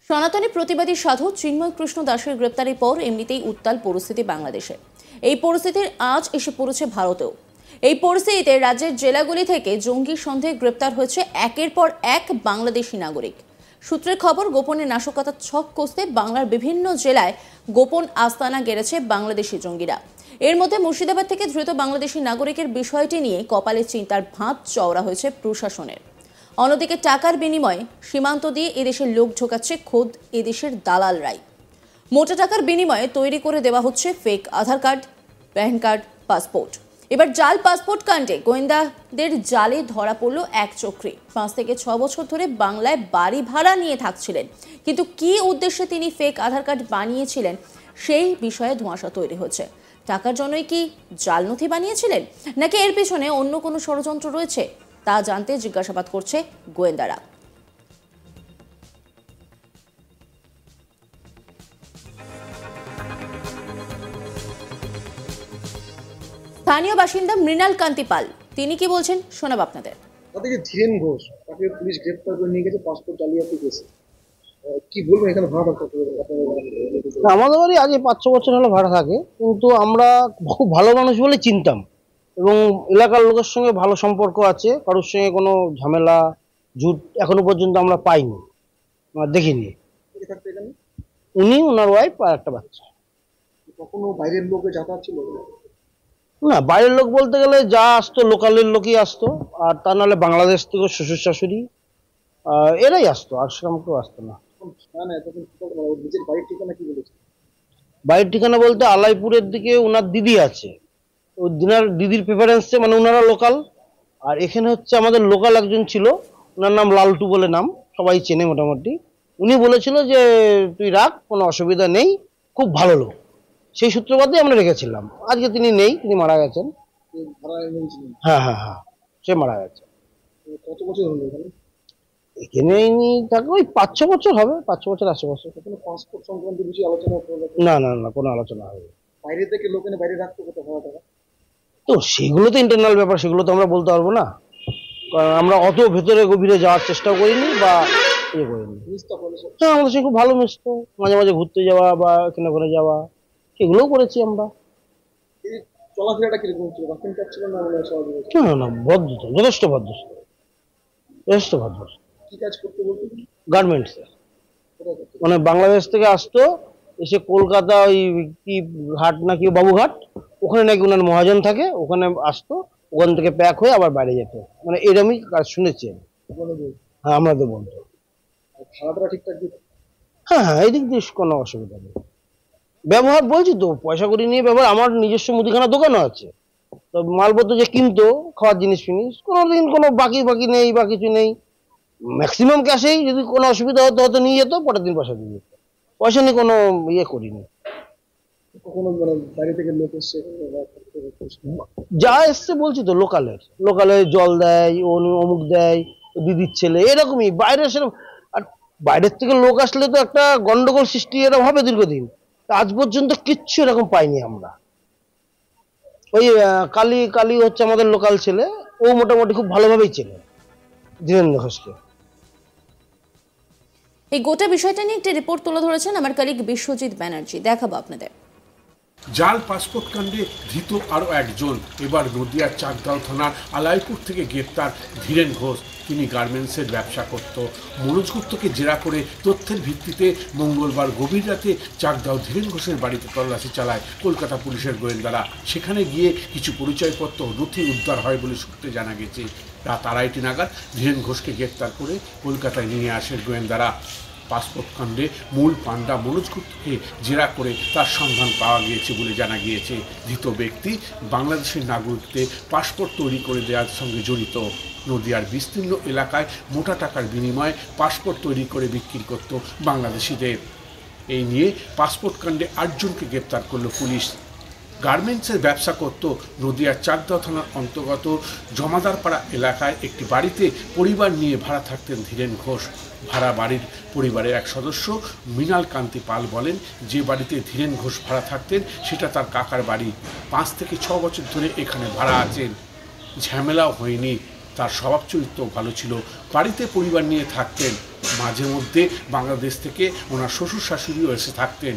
সনাতনী প্রতিবাদী সাধু চিন্ময় কৃষ্ণ দাসের গ্রেপ্তারের পর এমনিতেই উত্তাল পরিস্থিতি বাংলাদেশে। এই পরিস্থিতির আঁচ এসে পড়েছে ভারতেও। এই পরিস্থিতিতে রাজ্যের জেলাগুলি থেকে জঙ্গি সন্দেহে গ্রেপ্তার হয়েছে একের পর এক বাংলাদেশি নাগরিক। সূত্রের খবর, গোপনে নাশকতার ছক কষতে বাংলার বিভিন্ন জেলায় গোপন আস্তানা গেড়েছে বাংলাদেশি জঙ্গিরা। এর মধ্যে মুর্শিদাবাদ থেকে ধৃত বাংলাদেশি নাগরিকের বিষয়টি নিয়ে কপালে চিন্তার ভাঁজ চওড়া হয়েছে প্রশাসনের। অন্যদিকে টাকার বিনিময়ে সীমান্ত দিয়ে এদেশের লোক ঢোকাচ্ছে খোদ এদেশের দালালরাই। মোটা টাকার বিনিময়ে তৈরি করে দেওয়া হচ্ছে ফেক আধার কার্ড, প্যান কার্ড, পাসপোর্ট। এবার জাল পাসপোর্ট কাণ্ডে গোয়েন্দাদের জালে ধরা পড়ল এক চক্রী। 5 থেকে 6 বছর ধরে বাংলায় বাড়ি ভাড়া নিয়ে থাকছিলেন, কিন্তু কী উদ্দেশ্যে তিনি ফেক আধার কার্ড বানিয়েছিলেন সেই বিষয়ে ধোঁয়াশা তৈরি হচ্ছে। টাকার জন্যই কি জাল নথি বানিয়েছিলেন, নাকি এর পেছনে অন্য কোনো ষড়যন্ত্র রয়েছে, তা জানতে জিজ্ঞাসাবাদ করছে গোয়েন্দারা। স্থানীয় বাসিন্দা মৃণাল কান্তি পাল, তিনি কি বলছেন শোনাব আপনাদের। তাদেরকে ধীরেন ঘোষ, তাকে পুলিশ গ্রেপ্তার করে নিয়ে গেছে পাসপোর্ট জালিয়াতি কেসে। কি বলবো, এখানে ভাড়া থাকতে আমাদের বাড়ি আগে 5-6 বছর হলো ভাড়া থাকে, কিন্তু আমরা খুব ভালো মানুষ বলে চিনতাম এবং এলাকার লোকের সঙ্গে ভালো সম্পর্ক আছে। কারোর সঙ্গে কোনো ঝামেলা জুট এখনো পর্যন্ত আমরা পাইনি, দেখিনি। উনি, ওনার ওয়াইফ আর একটা বাচ্চা। কখনো বাইরের লোকে যাতায়াত ছিল না, বাইরের লোক বলতে গেলে যা আসতো লোকালের লোকই আসতো, আর তা নাহলে বাংলাদেশ থেকে শ্বশুর শাশুড়ি এরাই আসতো, আর সেরকম কেউ আসতো না। নিজের বাড়ির ঠিকানা কি বলেছে? বাড়ির ঠিকানা বলতে আলাইপুরের দিকে ওনার দিদি আছে, ওই দিদির প্রেফারেন্সে, মানে ওনারা লোকাল। আর এখানে হচ্ছে আমাদের লোকাল একজন ছিল, ওনার নাম লালটু বলে নাম, সবাই চেনে মোটামুটি। উনি বলেছিল যে তুই রাখ, কোনো অসুবিধা নেই, খুব ভালো লোক। সেই সূত্রপাতে আমরা রেখেছিলাম। আজকে তিনি নেই, তিনি মারা গেছেন। হ্যাঁ হ্যাঁ হ্যাঁ, সে মারা গেছে। কত বছর হলো এখানে থাকে? ওই 5-6 বছর হবে, 5-6 বছর আশেপাশে। কোনো পাসপোর্ট সংক্রান্ত বিষয়ে আলোচনা? না না না, কোনো আলোচনা হয়নি। বাইরে থেকে লোক এনে বাইরে রাখতে কত ভাড়া টাকা? তো সেগুলো তো ইন্টারনাল ব্যাপার, সেগুলো তো আমরা বলতে পারবো না, কারণ আমরা অত ভেতরে গভীরে যাওয়ার চেষ্টাও করিনি বা ইয়ে করিনি। হ্যাঁ, আমাদের সঙ্গে খুব ভালো মিশতো, মাঝে মাঝে ঘুরতে যাওয়া বা এখানে ঘুরে যাওয়া এগুলোও করেছি আমরা। চলাফেরাটা কিরকম ছিল? রাস্তায় কাটছিল না? না না, ভদ্র, যথেষ্ট ভদ্র, যথেষ্ট ভদ্র। কি কাজ করতে বলতে? গার্মেন্টস, মানে বাংলাদেশ থেকে আসতো, এসে কলকাতা ওই কি ঘাট নাকি বাবুঘাট, ওখানে নাকি ওনার মহাজন থাকে, ওখানে আসতো, ওখান থেকে প্যাক হয়ে আবার বাইরে যেত। মানে এরকমই কাজ শুনেছি। হ্যাঁ, আমাদের বলতো। ভাড়াটা ঠিকঠাক দিত? হ্যাঁ হ্যাঁ, এই দিক দিয়ে কোনো অসুবিধা নেই। ব্যবহার বলছি তো, পয়সা করি নিয়ে ব্যবহার। আমার নিজস্ব মুদিখানা দোকানও আছে, তো মালপত্র যে কিনতো, খাওয়ার জিনিস ফিনিস, কোনোদিন কোনো বাকি নেই বা কিছু নেই। ম্যাক্সিমাম ক্যাশেই, যদি কোনো অসুবিধা হতো হয়তো নিয়ে যেত, পরের দিন পয়সা দিয়ে যেত। পয়সা নিয়ে কোনো ইয়ে করিনি। কখনো বাইরে থেকে লোক এসছে? যা এসছে বলছি তো, লোকালের জল দেয়, অমুক দেয়, দিদির ছেলে, এরকমই। বাইরে সেরকম, আর বাইরের থেকে লোক আসলে তো একটা গন্ডগোল সৃষ্টি এরকম হবে দীর্ঘদিন। আজ পর্যন্ত কিচ্ছু এরকম পাইনি আমরা। ওই কালী হচ্ছে আমাদের লোকাল ছেলে, ও মোটামুটি খুব ভালোভাবেই চেনে ধীরেন্দ্র ঘোষকে। এই গোটা বিষয়টা নিয়ে একটি রিপোর্ট তুলে ধরেছেন আমার কলিগ বিশ্বজিৎ ব্যানার্জি, দেখাবো আপনাদের। জাল পাসপোর্ট কাণ্ডে ধৃত আরও একজন। এবার নদিয়ার চাকদাও থানার আলাইপুর থেকে গ্রেপ্তার ধীরেন ঘোষ। তিনি গার্মেন্টসের ব্যবসা করত। মনোজ গুপ্তকে জেরা করে তথ্যের ভিত্তিতে মঙ্গলবার গভীর রাতে চাকদাও ধীরেন ঘোষের বাড়িতে তল্লাশি চালায় কলকাতা পুলিশের গোয়েন্দারা। সেখানে গিয়ে কিছু পরিচয়পত্র নথি উদ্ধার হয় বলে সূত্রে জানা গেছে। রাত 2:30 নাগাদ ধীরেন ঘোষকে গ্রেপ্তার করে কলকাতায় নিয়ে আসেন গোয়েন্দারা। পাসপোর্ট কাণ্ডে মূল পাণ্ডা মনোজ গুপ্তকে জেরা করে তার সন্ধান পাওয়া গিয়েছে বলে জানা গিয়েছে। ধৃত ব্যক্তি বাংলাদেশের নাগরিকদের পাসপোর্ট তৈরি করে দেওয়ার সঙ্গে জড়িত। নদিয়ার বিস্তীর্ণ এলাকায় মোটা টাকার বিনিময়ে পাসপোর্ট তৈরি করে বিক্রি করত বাংলাদেশিদের। এই নিয়ে পাসপোর্ট কাণ্ডে 8 জনকে গ্রেপ্তার করল পুলিশ। গার্মেন্টসের ব্যবসা করত নদিয়ার চাকদাও থানার অন্তর্গত জমাদারপাড়া এলাকায় একটি বাড়িতে পরিবার নিয়ে ভাড়া থাকতেন ধীরেন ঘোষ। ভাড়া বাড়ির পরিবারের এক সদস্য মৃণাল কান্তি পাল বলেন, যে বাড়িতে ধীরেন ঘোষ ভাড়া থাকতেন সেটা তার কাকার বাড়ি। 5 থেকে 6 বছর ধরে এখানে ভাড়া আছেন, ঝামেলাও হয়নি। তার স্বভাব চরিত্র ভালো ছিল। বাড়িতে পরিবার নিয়ে থাকতেন। মাঝে মধ্যে বাংলাদেশ থেকে ওনার শ্বশুর শাশুড়িও এসে থাকতেন।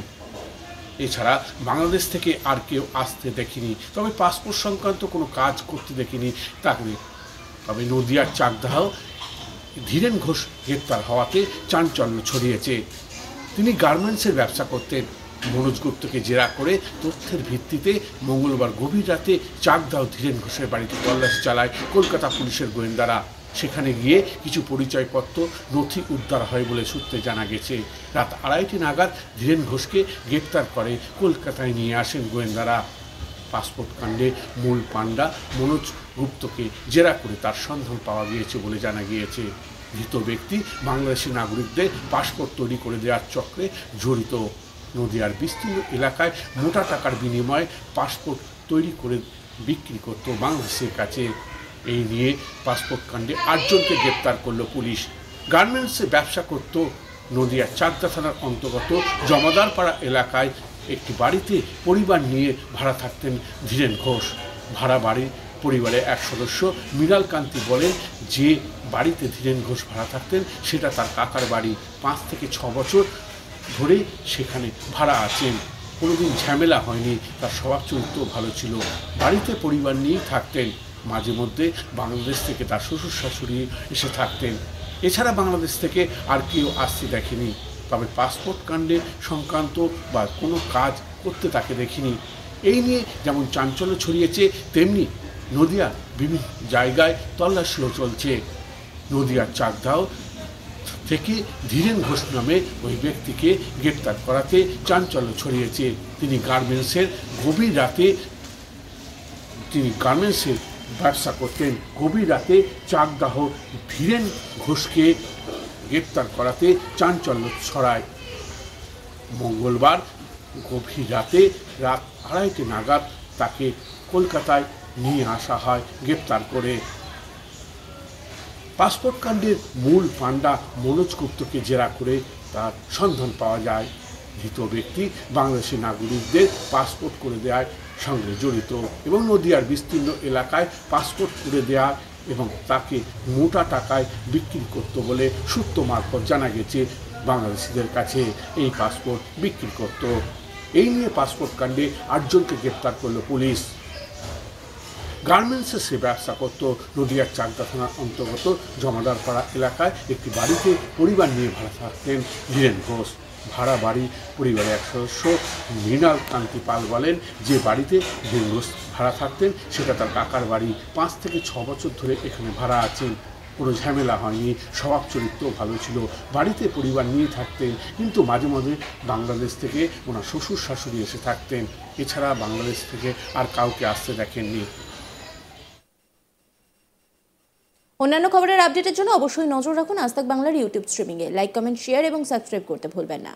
এছাড়া বাংলাদেশ থেকে আর কেউ আসতে দেখিনি, তবে পাসপোর্ট সংক্রান্ত কোনো কাজ করতে দেখিনি তাকে। তবে নদিয়ার চাকদাহ ধীরেন ঘোষ গ্রেপ্তার হওয়াতে চাঞ্চল্য ছড়িয়েছে। তিনি গার্মেন্টসের ব্যবসা করতেন। মনোজ গুপ্তকে জেরা করে তথ্যের ভিত্তিতে মঙ্গলবার গভীর রাতে চাকদাহ ধীরেন ঘোষের বাড়িতে তল্লাশি চালায় কলকাতা পুলিশের গোয়েন্দারা। সেখানে গিয়ে কিছু পরিচয়পত্র নথি উদ্ধার হয় বলে সূত্রে জানা গেছে। রাত 2:30 নাগাদ ধীরেন ঘোষকে গ্রেপ্তার করে কলকাতায় নিয়ে আসেন গোয়েন্দারা। পাসপোর্ট কাণ্ডে মূল পাণ্ডা মনোজ গুপ্তকে জেরা করে তার সন্ধান পাওয়া গিয়েছে বলে জানা গিয়েছে। ধৃত ব্যক্তি বাংলাদেশি নাগরিকদের পাসপোর্ট তৈরি করে দেওয়ার চক্রে জড়িত। নদিয়ার বিস্তীর্ণ এলাকায় মোটা টাকার বিনিময়ে পাসপোর্ট তৈরি করে বিক্রি করত বাংলাদেশের কাছে। এই নিয়ে পাসপোর্ট কাণ্ডে 8 জনকে গ্রেপ্তার করল পুলিশ। গার্মেন্টসে ব্যবসা করত। নদিয়ার চাকদা থানার অন্তর্গত জমাদারপাড়া এলাকায় একটি বাড়িতে পরিবার নিয়ে ভাড়া থাকতেন ধীরেন ঘোষ। ভাড়া বাড়ির পরিবারের এক সদস্য মৃণাল কান্তি বলেন যে বাড়িতে ধীরেন ঘোষ ভাড়া থাকতেন সেটা তার কাকার বাড়ি। 5 থেকে 6 বছর ধরে সেখানে ভাড়া আছেন। কোনোদিন ঝামেলা হয়নি। তার স্বভাব চরিত্র ভালো ছিল। বাড়িতে পরিবার নিয়েই থাকতেন। মাঝে মধ্যে বাংলাদেশ থেকে তার শ্বশুর শাশুড়ি এসে থাকতেন। এছাড়া বাংলাদেশ থেকে আর কেউ আসতে দেখেনি। তবে পাসপোর্ট কাণ্ডে সংক্রান্ত বা কোনো কাজ করতে তাকে দেখিনি। এই নিয়ে যেমন চাঞ্চল্য ছড়িয়েছে, তেমনি নদিয়ার বিভিন্ন জায়গায় তল্লাশিও চলছে। নদিয়ার চাকদাহ থেকে ধীরেন ঘোষ নামে ওই ব্যক্তিকে গ্রেপ্তার করাতে চাঞ্চল্য ছড়িয়েছে। তিনি গার্মেন্টসের ব্যবসা করতেন। গভীর রাতে চাকদাহ ধীরেন ঘোষকে গ্রেপ্তার করাতে চাঞ্চল্য ছড়ায়। মঙ্গলবার গভীর রাতে রাত 2:30 নাগাদ তাকে কলকাতায় নিয়ে আসা হয় গ্রেপ্তার করে। পাসপোর্ট কাণ্ডের মূল পাণ্ডা মনোজ গুপ্তকে জেরা করে তার সন্ধান পাওয়া যায়। ধৃত ব্যক্তি বাংলাদেশি নাগরিকদের পাসপোর্ট করে দেওয়ার সঙ্গে জড়িত এবং নদিয়ার বিস্তীর্ণ এলাকায় পাসপোর্ট করে দেওয়া এবং তাকে মোটা টাকায় বিক্রি করত বলে সূত্র মারফত জানা গেছে। বাংলাদেশিদের কাছে এই পাসপোর্ট বিক্রি করত। এই নিয়ে পাসপোর্ট কাণ্ডে 8 জনকে গ্রেপ্তার করল পুলিশ। গার্মেন্টসে সে ব্যবসা করত। নদিয়ার চাকদা থানার অন্তর্গত জমাদারপাড়া এলাকায় একটি বাড়িতে পরিবার নিয়ে ভাড়া থাকতেন ধীরেন ঘোষ। ভাড়া বাড়ি পরিবারের এক সদস্য মৃণাল কান্তি পাল বলেন যে বাড়িতে ধীরেন ঘোষ ভাড়া থাকতেন সেটা তার কাকার বাড়ি। 5 থেকে 6 বছর ধরে এখানে ভাড়া আছেন। কোনো ঝামেলা হয়নি। স্বভাব চরিত্র ভালো ছিল। বাড়িতে পরিবার নিয়ে থাকতেন, কিন্তু মাঝে মাঝে বাংলাদেশ থেকে ওনার শ্বশুর শাশুড়ি এসে থাকতেন। এছাড়া বাংলাদেশ থেকে আর কাউকে আসতে দেখেননি। অন্যান্য খবরের আপডেটের জন্য অবশ্যই নজর রাখুন আজ তাক বাংলার ইউটিউব স্ট্রিমিংয়ে। লাইক, কমেন্ট, শেয়ার এবং সাবস্ক্রাইব করতে ভুলবেন না।